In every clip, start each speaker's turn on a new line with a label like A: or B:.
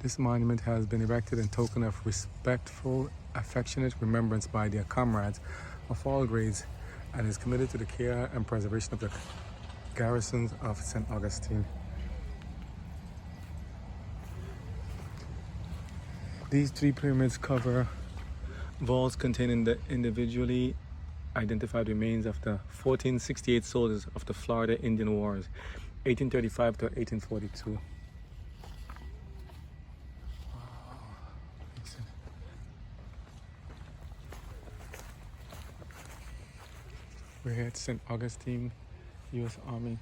A: This monument has been erected in token of respectful, affectionate remembrance by their comrades of all grades and is committed to the care and preservation of the garrisons of St. Augustine. These three pyramids cover vaults containing the individually identified remains of the 1468 soldiers of the Florida Indian Wars, 1835 to 1842. We're here at St. Augustine U.S. Army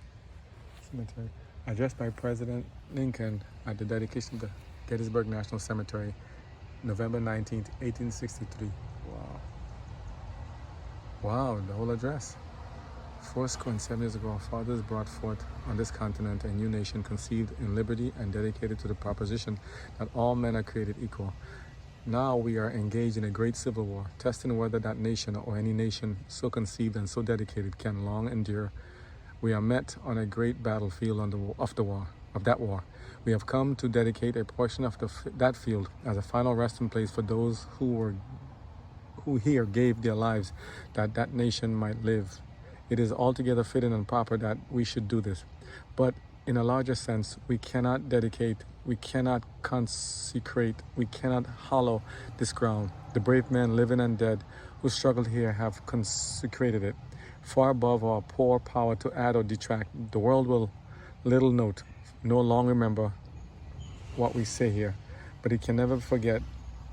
A: Cemetery, addressed by President Lincoln at the dedication of the Gettysburg National Cemetery, November 19th, 1863. Wow, the whole address. 7 years ago, our fathers brought forth on this continent a new nation conceived in liberty and dedicated to the proposition that all men are created equal. Now we are engaged in a great civil war, testing whether that nation or any nation so conceived and so dedicated can long endure. We are met on a great battlefield of that war. We have come to dedicate a portion of that field as a final resting place for those who here gave their lives that that nation might live. It is altogether fitting and proper that we should do this. But in a larger sense, we cannot dedicate, we cannot consecrate, we cannot hallow this ground. The brave men, living and dead, who struggled here have consecrated it. Far above our poor power to add or detract, the world will little note, no long remember what we say here, but it can never forget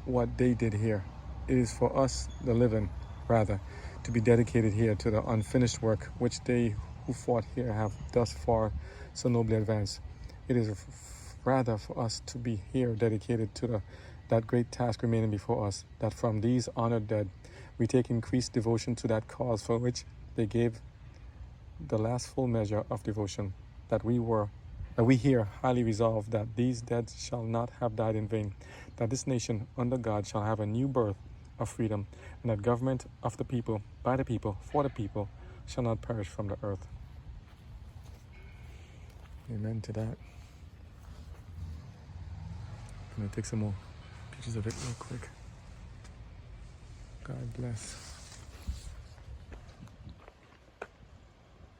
A: what they did here. It is for us, the living, rather, to be dedicated here to the unfinished work which they who fought here have thus far so nobly advanced. It is rather for us to be here dedicated to that great task remaining before us, that from these honored dead we take increased devotion to that cause for which they gave the last full measure of devotion, that we here highly resolve that these dead shall not have died in vain, that this nation under God shall have a new birth of freedom, and that government of the people, by the people, for the people, shall not perish from the earth. Amen to that. I'm going to take some more pictures of it real quick. God bless.